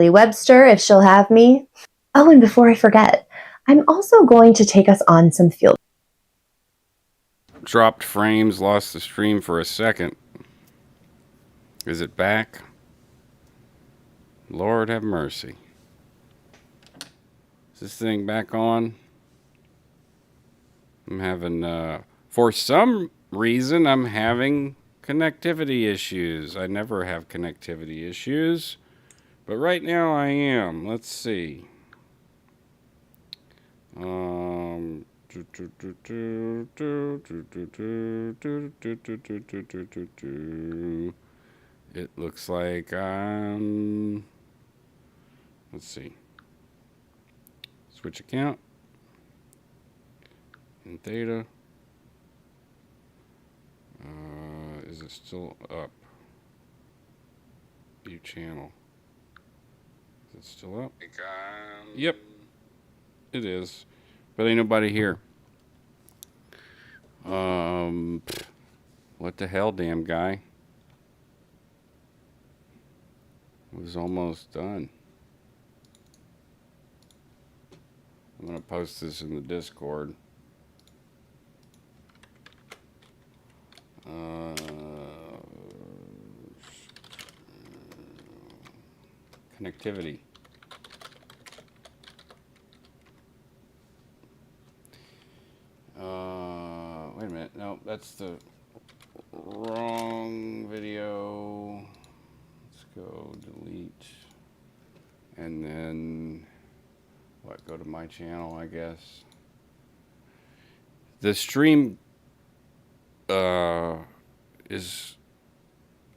Webster if she'll have me. Oh, and before I forget, I'm also going to take us on some field. Dropped frames, lost the stream for a second. Is it back? Lord have mercy. Is this thing back on? I'm having, for some reason, I'm having connectivity issues. I never have connectivity issues, but right now I am. Let's see. It looks like I'm. Let's see. Switch account. In theta. Is it still up? View channel. Is it still up? Yep. It is. But ain't nobody here. What the hell, damn guy? It was almost done. I'm gonna post this in the Discord. Connectivity. Wait a minute. No, that's the wrong video. Let's go delete. And then, what, go to my channel, I guess. The stream is,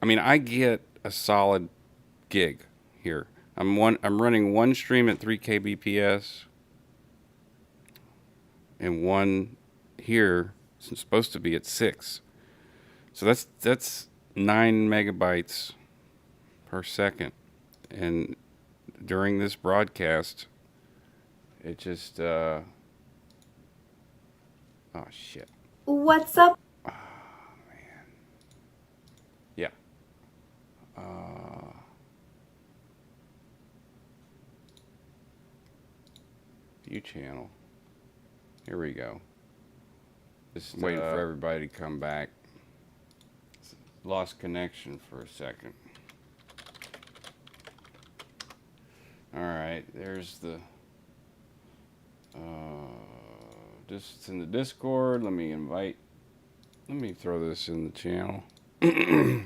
I mean, I get a solid gig here. I'm running one stream at 3 kbps and one here is supposed to be at 6. So that's 9 megabytes per second. And during this broadcast, it just oh shit. What's up? Oh man. Yeah. View channel. Here we go. Just waiting for everybody to come back. Lost connection for a second. All right, there's the. It's in the Discord. Let me throw this in the channel.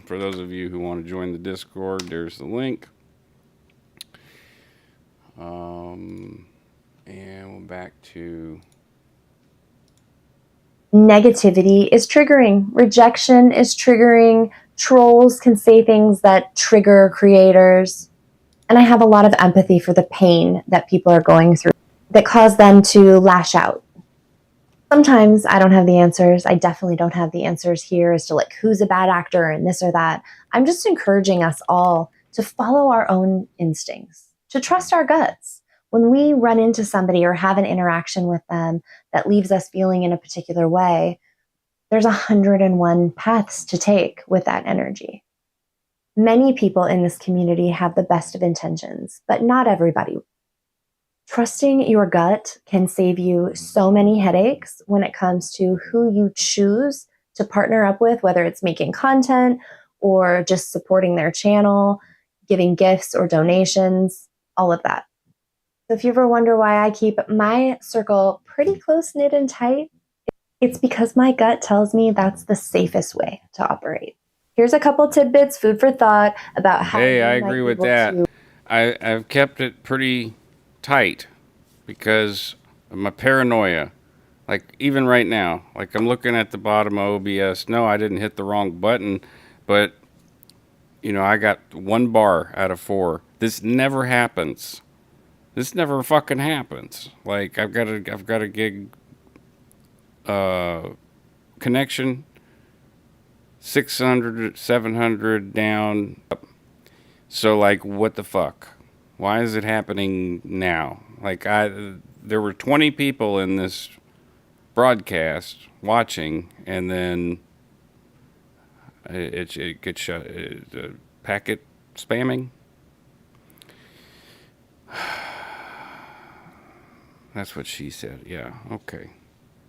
For those of you who want to join the Discord, there's the link. And we're back to. Negativity is triggering. Rejection is triggering. Trolls can say things that trigger creators. And I have a lot of empathy for the pain that people are going through that cause them to lash out. Sometimes I don't have the answers. I definitely don't have the answers here as to like who's a bad actor and this or that. I'm just encouraging us all to follow our own instincts, to trust our guts. When we run into somebody or have an interaction with them that leaves us feeling in a particular way, there's 101 paths to take with that energy. Many people in this community have the best of intentions, but not everybody. Trusting your gut can save you so many headaches when it comes to who you choose to partner up with, whether it's making content or just supporting their channel, giving gifts or donations, all of that. So if you ever wonder why I keep my circle pretty close-knit and tight, it's because my gut tells me that's the safest way to operate. Here's a couple tidbits, food for thought, about how. Hey, I agree with that. I've kept it pretty tight because of my paranoia. Like even right now, like I'm looking at the bottom of OBS. No, I didn't hit the wrong button, but you know, I got 1 bar out of 4. This never happens. This never fucking happens. Like I've got a gig connection, 600, 700 down. So like, what the fuck? Why is it happening now? Like there were 20 people in this broadcast watching, and then it gets shut. Packet spamming. That's what she said. Yeah. Okay.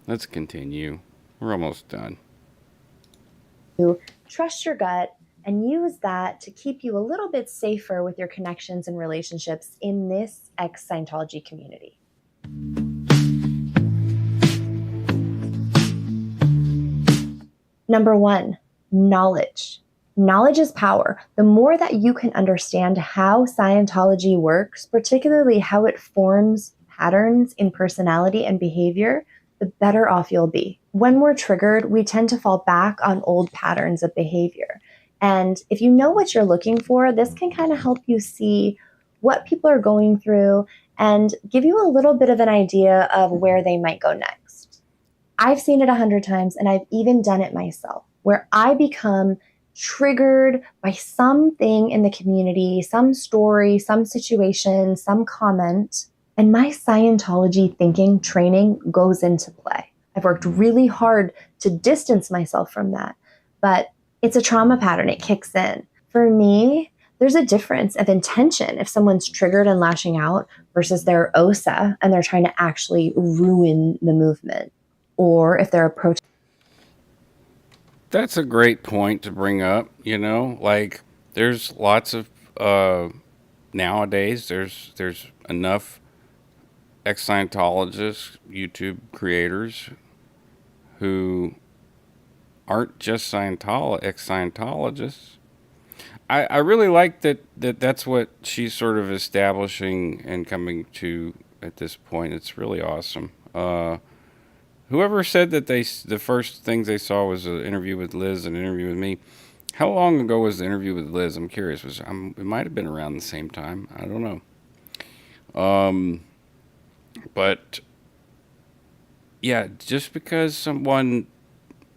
Let's continue. We're almost done. Trust your gut and use that to keep you a little bit safer with your connections and relationships in this ex Scientology community. Number one, knowledge. Knowledge is power. The more that you can understand how Scientology works, particularly how it forms patterns in personality and behavior, the better off you'll be. When we're triggered, we tend to fall back on old patterns of behavior. And if you know what you're looking for, this can kind of help you see what people are going through and give you a little bit of an idea of where they might go next. I've seen it 100 times, and I've even done it myself, where I become triggered by something in the community, some story, some situation, some comment, and my Scientology thinking training goes into play. I've worked really hard to distance myself from that, but it's a trauma pattern. It kicks in. For me, there's a difference of intention if someone's triggered and lashing out versus they're OSA and they're trying to actually ruin the movement, or if they're approaching. That's a great point to bring up. Like there's lots of nowadays. There's enough ex Scientologists, YouTube creators who aren't just ex Scientologists. I really like that's what she's sort of establishing and coming to at this point. It's really awesome. Whoever said that the first things they saw was an interview with Liz and an interview with me. How long ago was the interview with Liz? I'm curious. It might have been around the same time. I don't know. But yeah, just because someone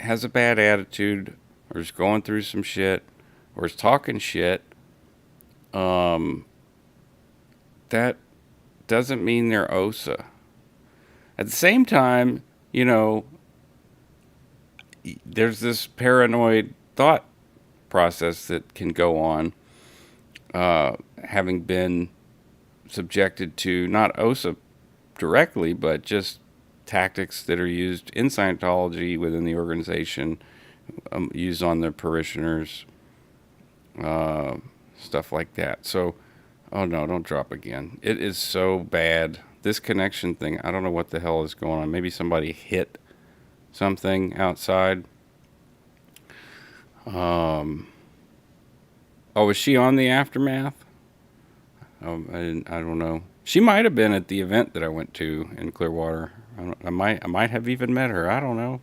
has a bad attitude or is going through some shit or is talking shit, that doesn't mean they're OSA. At the same time, there's this paranoid thought process that can go on, having been subjected to not OSA directly, but just tactics that are used in Scientology within the organization, used on their parishioners, stuff like that. So, oh no, don't drop again. It is so bad. This connection thing, I don't know what the hell is going on. Maybe somebody hit something outside. Oh, was she on the aftermath? I don't know. She might have been at the event that I went to in Clearwater. I might have even met her. I don't know.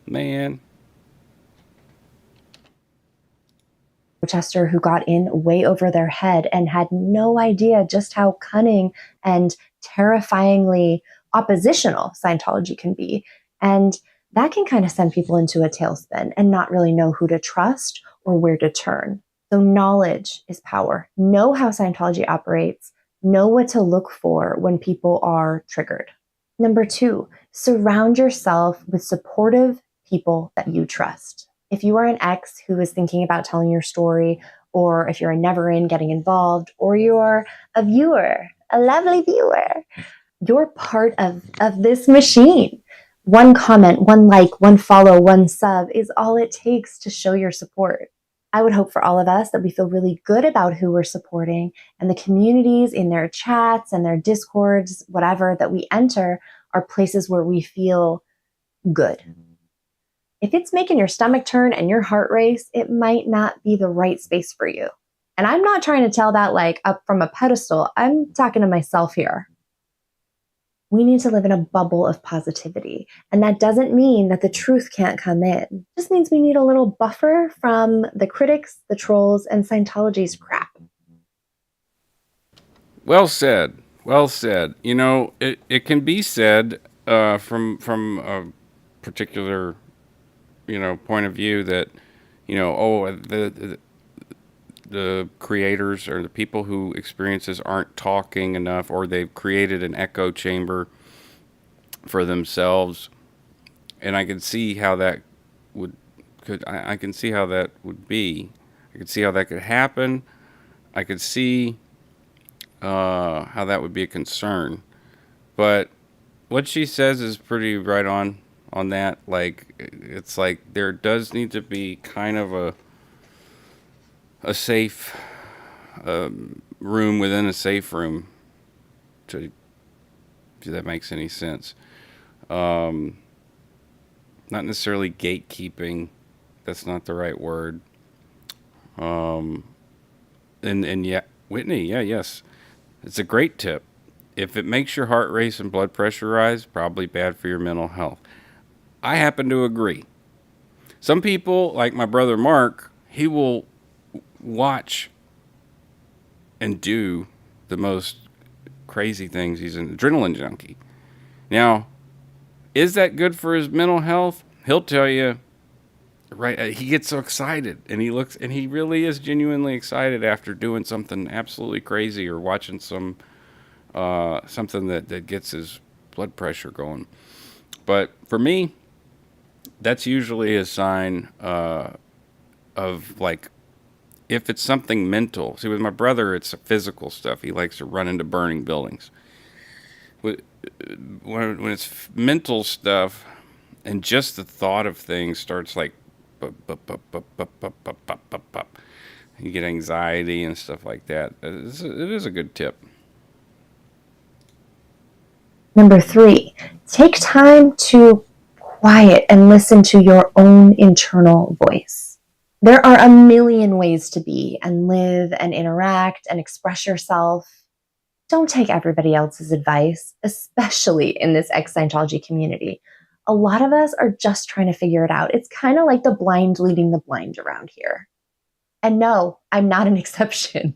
Man. Protester who got in way over their head and had no idea just how cunning and terrifyingly oppositional Scientology can be. And that can kind of send people into a tailspin and not really know who to trust or where to turn. So knowledge is power. Know how Scientology operates. Know what to look for when people are triggered. Number two, surround yourself with supportive people that you trust. If you are an ex who is thinking about telling your story, or if you're a never in getting involved, or you're a viewer, a lovely viewer, you're part of this machine. One comment, one like, one follow, one sub is all it takes to show your support. I would hope for all of us that we feel really good about who we're supporting, and the communities in their chats and their discords, whatever that we enter, are places where we feel good. If it's making your stomach turn and your heart race, it might not be the right space for you. And I'm not trying to tell that like up from a pedestal. I'm talking to myself here. We need to live in a bubble of positivity. And that doesn't mean that the truth can't come in. It just means we need a little buffer from the critics, the trolls, and Scientology's crap. Well said. Well said. It can be said from a particular point of view that the creators or the people who experience this aren't talking enough, or they've created an echo chamber for themselves, and I can see how that I can see how that would be. I could see how that could happen. I could see how that would be a concern. But what she says is pretty right on that. Like, it's like there does need to be kind of a safe room within a safe room, to if that makes any sense. Um, Not necessarily gatekeeping. That's not the right word. Um, and yeah, Whitney, yeah, yes, it's a great tip. If it makes your heart race and blood pressure rise, probably bad for your mental health. I happen to agree. Some people, like my brother Mark, he will watch and do the most crazy things. He's an adrenaline junkie. Now, is that good for his mental health? He'll tell you, right? He gets so excited, and he looks, and he really is genuinely excited after doing something absolutely crazy or watching something that gets his blood pressure going. But for me, that's usually a sign of like, if it's something mental. See, with my brother, it's physical stuff. He likes to run into burning buildings. When it's mental stuff, and just the thought of things starts like, you get anxiety and stuff like that. It is a good tip. Number 3, take time to quiet and listen to your own internal voice. There are a million ways to be and live and interact and express yourself. Don't take everybody else's advice, especially in this ex-Scientology community. A lot of us are just trying to figure it out. It's kind of like the blind leading the blind around here. And no, I'm not an exception.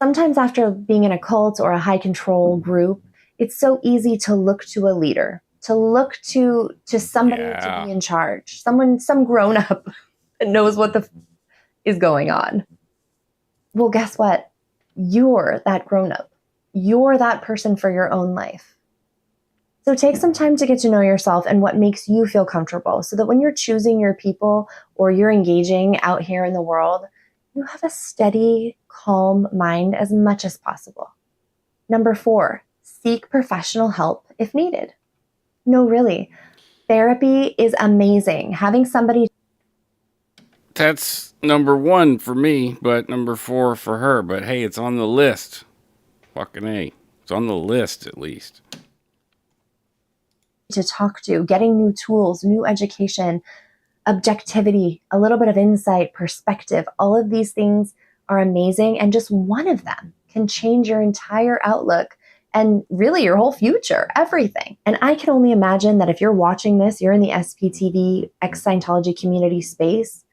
Sometimes after being in a cult or a high control group, it's so easy to look to a leader, to look to somebody to Yeah. be in charge, some grown up that knows what is going on. Well, guess what? You're that grown up. You're that person for your own life. So take some time to get to know yourself and what makes you feel comfortable so that when you're choosing your people or you're engaging out here in the world, you have a steady, calm mind as much as possible. Number 4, seek professional help if needed. No, really. Therapy is amazing. Having somebody. That's number 1 for me, but number 4 for her. But hey, it's on the list. Fucking A. It's on the list at least. To talk to, getting new tools, new education, objectivity, a little bit of insight, perspective, all of these things are amazing. And just one of them can change your entire outlook and really your whole future, everything. And I can only imagine that if you're watching this, you're in the SPTV ex-Scientology community space,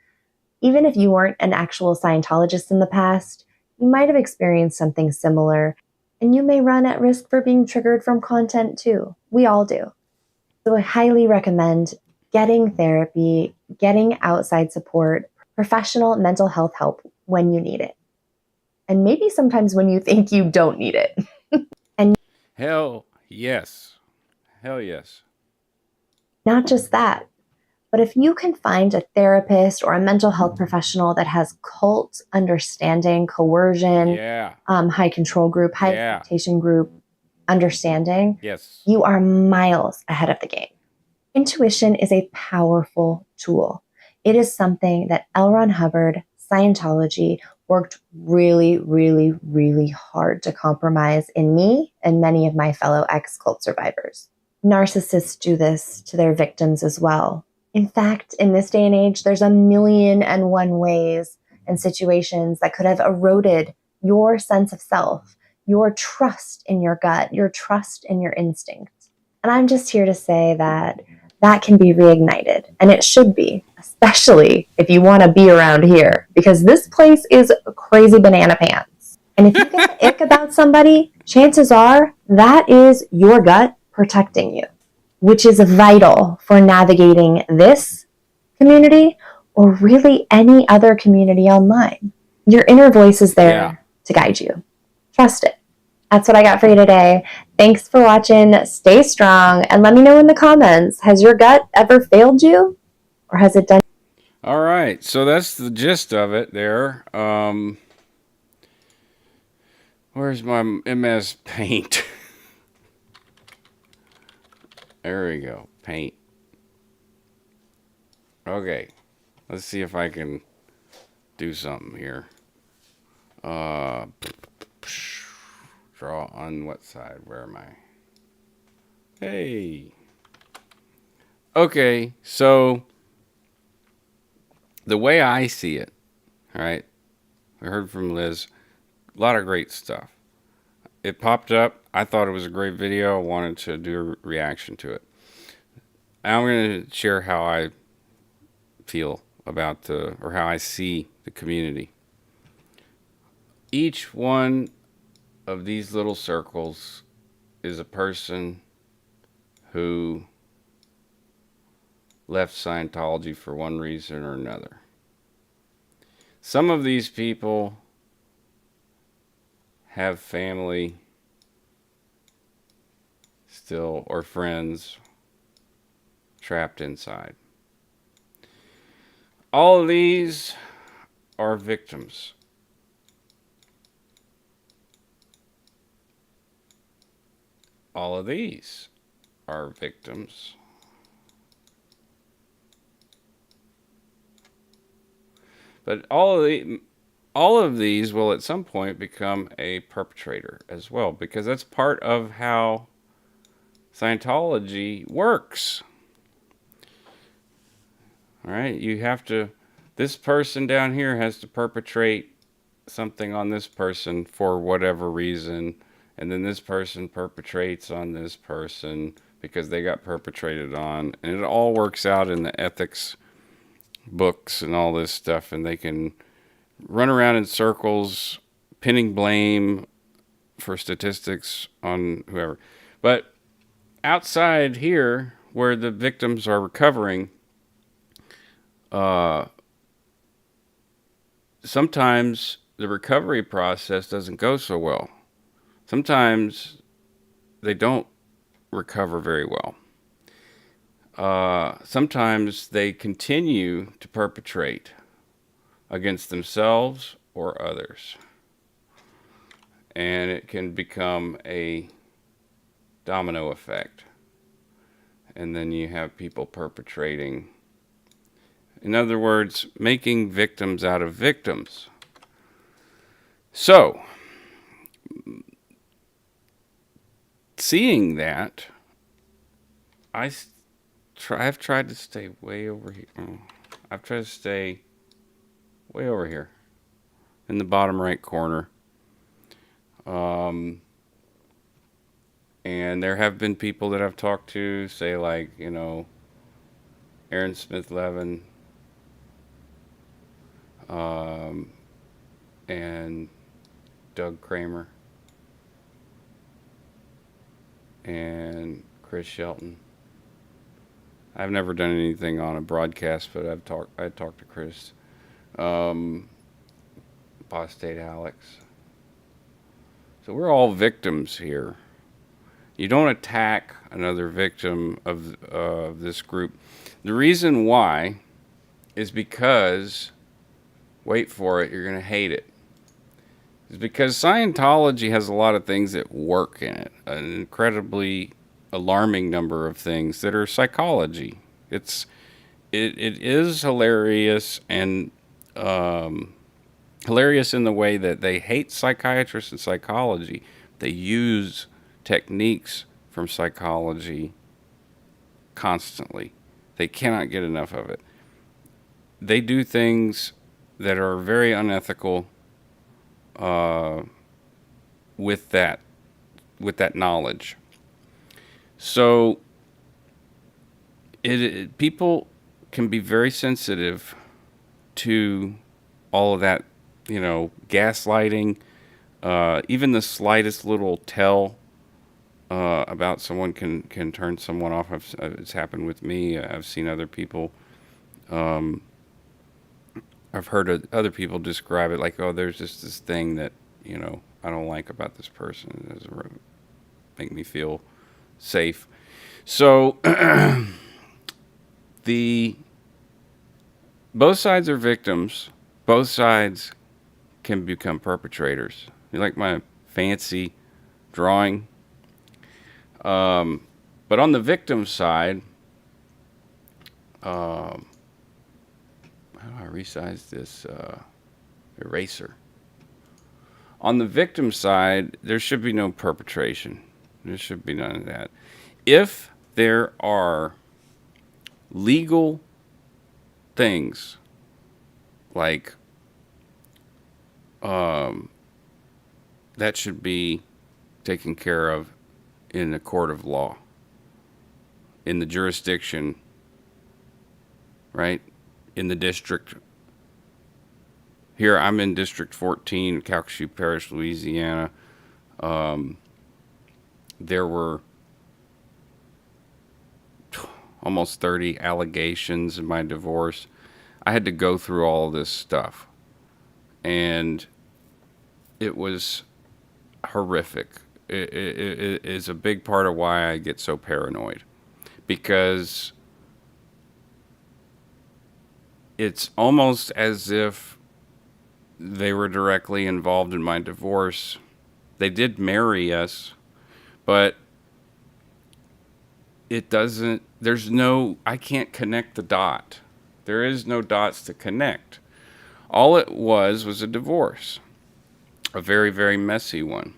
even if you weren't an actual Scientologist in the past, you might have experienced something similar. And you may run at risk for being triggered from content too. We all do. So I highly recommend getting therapy, getting outside support, professional mental health help when you need it. And maybe sometimes when you think you don't need it. And Hell yes. Hell yes. not just that, but if you can find a therapist or a mental health professional that has cult understanding, coercion, Yeah. high control group, high Yeah. expectation group understanding, Yes. you are miles ahead of the game. Intuition is a powerful tool. It is something that L. Ron Hubbard, Scientology, worked really, really, really hard to compromise in me and many of my fellow ex-cult survivors. Narcissists do this to their victims as well. In fact, in this day and age, there's 1,000,001 ways and situations that could have eroded your sense of self, your trust in your gut, your trust in your instincts. And I'm just here to say that can be reignited, and it should be, especially if you want to be around here, because this place is crazy banana pants. And if you get the ick about somebody, chances are that is your gut protecting you, which is vital for navigating this community or really any other community online. Your inner voice is there to guide you. Trust it. That's what I got for you today. Thanks for watching. Stay strong and let me know in the comments, has your gut ever failed you or has it done? All right. So that's the gist of it there. Where's my MS Paint? There we go. Paint. Okay. Let's see if I can do something here. Uh, draw on what side? Where am I? Hey. Okay, so the way I see it, all right, I heard from Liz, a lot of great stuff. It popped up. I thought it was a great video. I wanted to do a reaction to it. I'm going to share how I feel about or how I see the community. Each one of these little circles is a person who left Scientology for one reason or another. Some of these people have family still or friends trapped inside. All of these are victims. All of these are victims. But all of these will at some point become a perpetrator as well, because that's part of how Scientology works. All right, you have to, this person down here has to perpetrate something on this person for whatever reason, and then this person perpetrates on this person because they got perpetrated on, and it all works out in the ethics books and all this stuff, and they can run around in circles pinning blame for statistics on whoever. But outside here, where the victims are recovering, sometimes the recovery process doesn't go so well. Sometimes they don't recover very well. Sometimes they continue to perpetrate against themselves or others. And it can become a domino effect. And then you have people perpetrating. In other words, making victims out of victims. So, seeing that, I've tried to stay way over here. I've tried to stay way over here in the bottom right corner. And there have been people that I've talked to, say like, Aaron Smith Levin, and Doug Kramer, and Chris Shelton. I've never done anything on a broadcast, but I talked to Chris, Apostate Alex. So we're all victims here. You don't attack another victim of this group. The reason why is because, wait for it, you're going to hate it. It's because Scientology has a lot of things that work in it. An incredibly alarming number of things that are psychology. It is hilarious, and hilarious in the way that they hate psychiatrists and psychology. They use techniques from psychology constantly. They cannot get enough of it. They do things that are very unethical with that knowledge. So people can be very sensitive to all of that, gaslighting, even the slightest little tell about someone can turn someone off. It's happened with me. I've seen other people. I've heard other people describe it like, oh, there's just this thing that, I don't like about this person. It doesn't make me feel safe. So both sides are victims. Both sides can become perpetrators. You like my fancy drawing? But But on the victim side, how do I resize this eraser? On the victim side, there should be no perpetration. There should be none of that. If there are legal things like um, that should be taken care of in a court of law, in the jurisdiction, right? In the district. Here, I'm in District 14, Calcasieu Parish, Louisiana. There were almost 30 allegations in my divorce. I had to go through all this stuff. And it was horrific. It is a big part of why I get so paranoid. Because it's almost as if they were directly involved in my divorce. They did marry us, but it doesn't, I can't connect the dot. There is no dots to connect. All it was a divorce, a very, very messy one.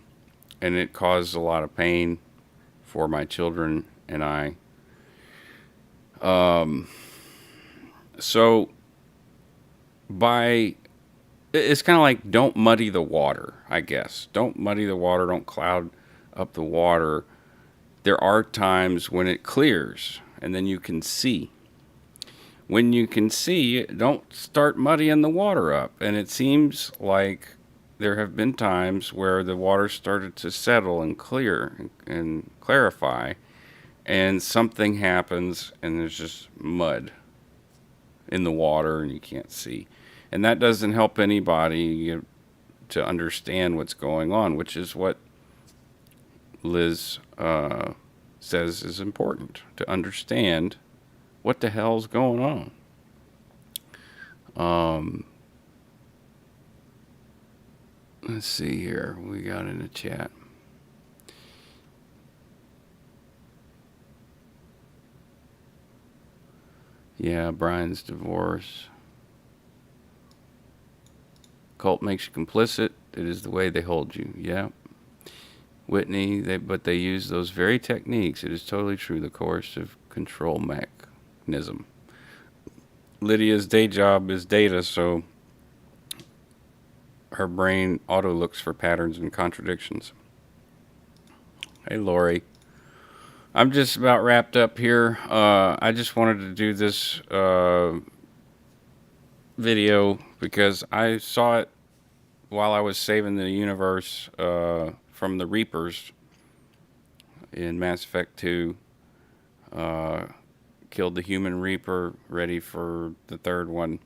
And it caused a lot of pain for my children and I. So it's kind of like, don't muddy the water, I guess. Don't muddy the water, don't cloud up the water. There are times when it clears and then you can see. When you can see, don't start muddying the water up. And it seems like there have been times where the water started to settle and clear and clarify, and something happens and there's just mud in the water and you can't see. And that doesn't help anybody to understand what's going on, which is what Liz says is important, to understand what the hell's going on. Let's see here. We got in the chat. Yeah, Brian's divorce. Cult makes you complicit. It is the way they hold you. Yeah. Whitney, but they use those very techniques. It is totally true. The coercive control mechanism. Lydia's day job is data, so her brain auto looks for patterns and contradictions. Hey, Lori. I'm just about wrapped up here. I just wanted to do this video because I saw it while I was saving the universe from the Reapers in Mass Effect 2. Killed the human Reaper, ready for the third one.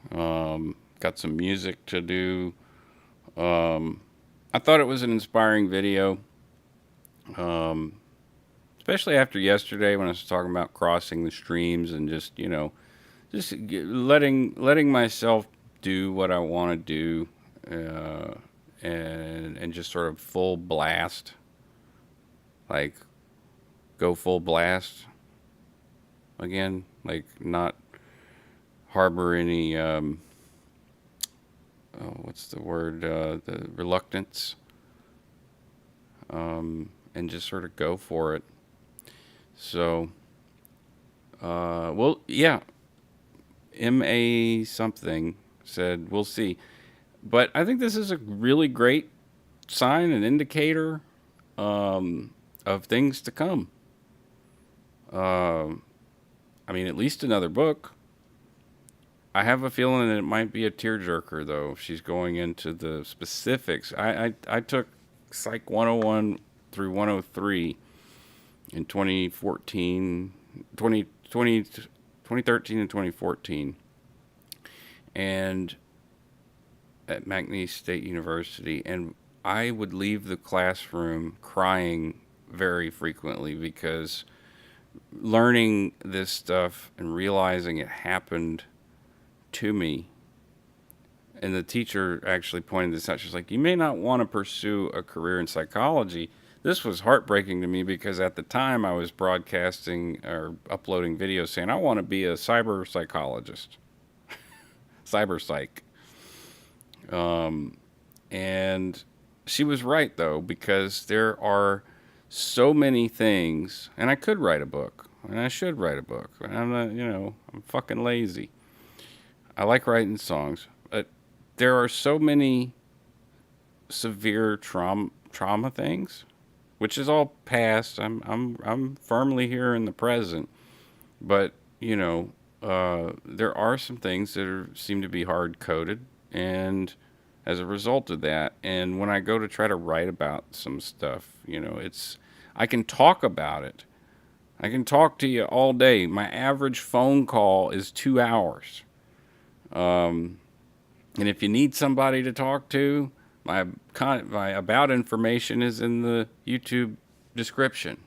Got some music to do. I thought it was an inspiring video. Especially after yesterday when I was talking about crossing the streams and just letting myself do what I want to do, and just sort of full blast, like go full blast again, like not harbor any what's the word, the reluctance, and just sort of go for it. So, well, yeah, MA something said, we'll see. But I think this is a really great sign, an indicator of things to come. I mean, at least another book. I have a feeling that it might be a tearjerker, though. She's going into the specifics. I took Psych 101 through 103 in 2013 and 2014. And at McNeese State University. And I would leave the classroom crying very frequently because learning this stuff and realizing it happened to me. And the teacher actually pointed this out. She's like, you may not want to pursue a career in psychology. this was heartbreaking to me because at the time I was broadcasting or uploading videos saying I want to be a cyber psychologist, cyber psych. And she was right though, because there are so many things, and I could write a book, and I should write a book. I'm not, I'm fucking lazy. I like writing songs, but there are so many severe trauma things, which is all past. I'm firmly here in the present, but there are some things that seem to be hard coded, and as a result of that, and when I go to try to write about some stuff, it's I can talk about it. I can talk to you all day. My average phone call is 2 hours. And if you need somebody to talk to, my about information is in the YouTube description.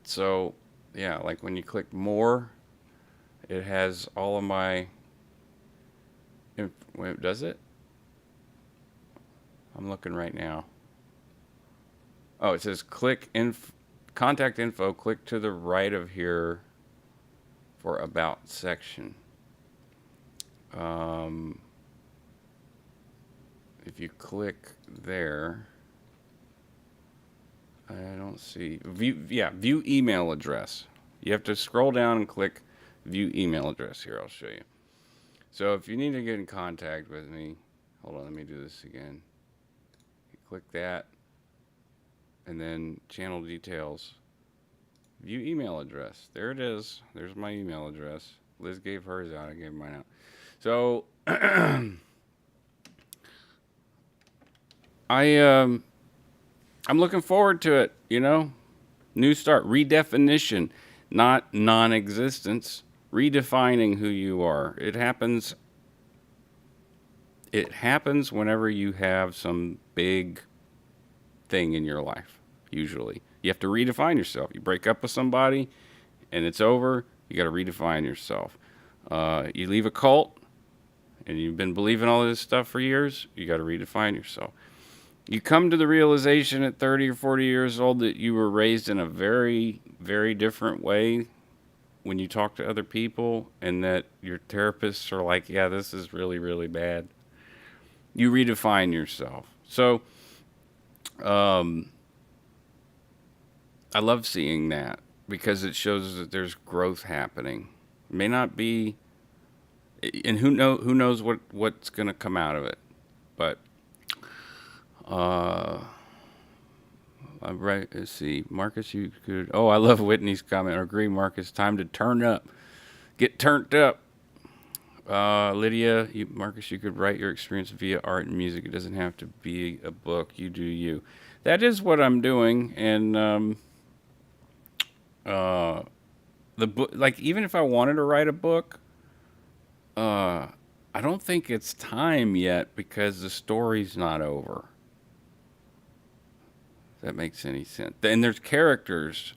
So yeah, like when you click more, it has all of my. Wait, does it? I'm looking right now. Oh, it says contact info. Click to the right of here for about section. Um, if you click there, I don't see view email address. You have to scroll down and click view email address. Here, I'll show you. So if you need to get in contact with me, hold on, let me do this again. You click that, and then channel details. View email address. There it is. There's my email address. Liz gave hers out. I gave mine out. So I'm looking forward to it. New start, redefinition, not non-existence. Redefining who you are. It happens. It happens whenever you have some big thing in your life. Usually, you have to redefine yourself. You break up with somebody, and it's over. You got to redefine yourself. You leave a cult, and you've been believing all this stuff for years. You got to redefine yourself. You come to the realization at 30 or 40 years old that you were raised in a very, very different way when you talk to other people, and that your therapists are like, yeah, this is really, really bad. You redefine yourself. So, I love seeing that because it shows that there's growth happening. It may not be, and who knows what's going to come out of it, but I'm right. Let's see, Marcus. You could. Oh, I love Whitney's comment. I agree, Marcus. Time to turn up. Get turned up. Lydia, Marcus, you could write your experience via art and music. It doesn't have to be a book. You do you. That is what I'm doing, and the book. Like, even if I wanted to write a book, I don't think it's time yet because the story's not over. If that makes any sense. And there's characters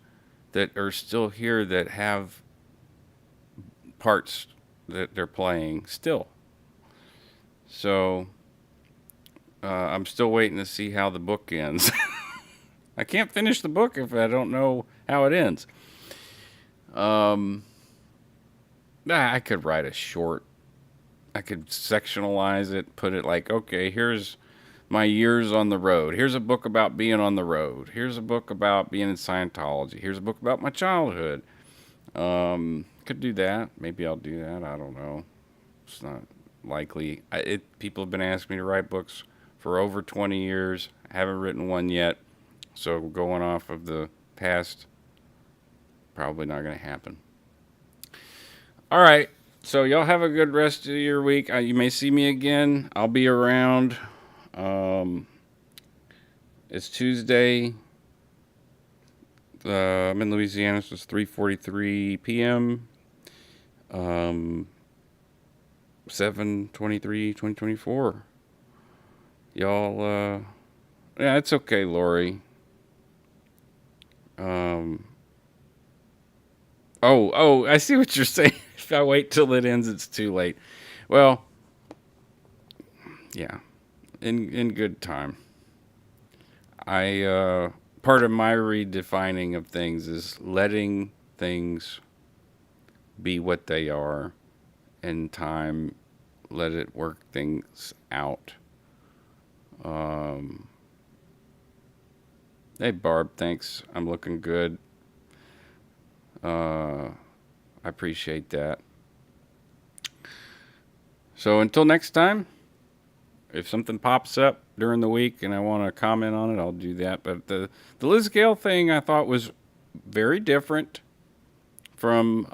that are still here that have parts that they're playing still. So I'm still waiting to see how the book ends. I can't finish the book if I don't know how it ends. I could write a short. I could sectionalize it, put it like, okay, here's my years on the road. Here's a book about being on the road. Here's a book about being in Scientology. Here's a book about my childhood. Could do that. Maybe I'll do that. I don't know. It's not likely. People have been asking me to write books for over 20 years. I haven't written one yet. So going off of the past, probably not going to happen. All right. So y'all have a good rest of your week. You may see me again. I'll be around. It's Tuesday. I'm in Louisiana, so it's 3:43 p.m. 7/23/2024. Y'all, yeah, it's okay, Lori. Oh, I see what you're saying. If I wait till it ends, it's too late. Well, yeah, in good time. Part of my redefining of things is letting things be what they are, and time let it work things out. Um, hey Barb, thanks. I'm looking good. I appreciate that. So until next time, if something pops up during the week and I want to comment on it, I'll do that. But the Liz Gale thing I thought was very different from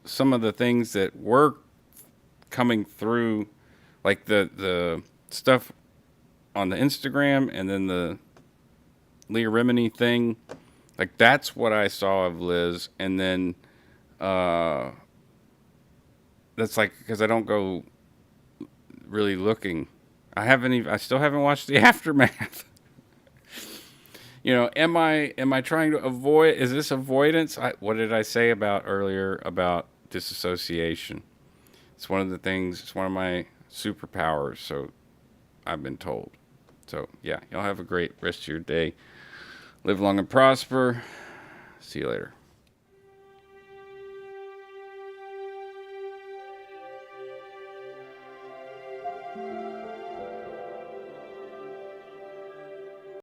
some of the things that were coming through, like the stuff on the Instagram and then the Leah Remini thing. Like that's what I saw of Liz, and then uh, that's like because I don't go really looking. I haven't even. I still haven't watched the aftermath. Am I trying to avoid? Is this avoidance? What did I say about earlier about disassociation? It's one of the things. It's one of my superpowers. So I've been told. So yeah, y'all have a great rest of your day. Live long and prosper. See you later.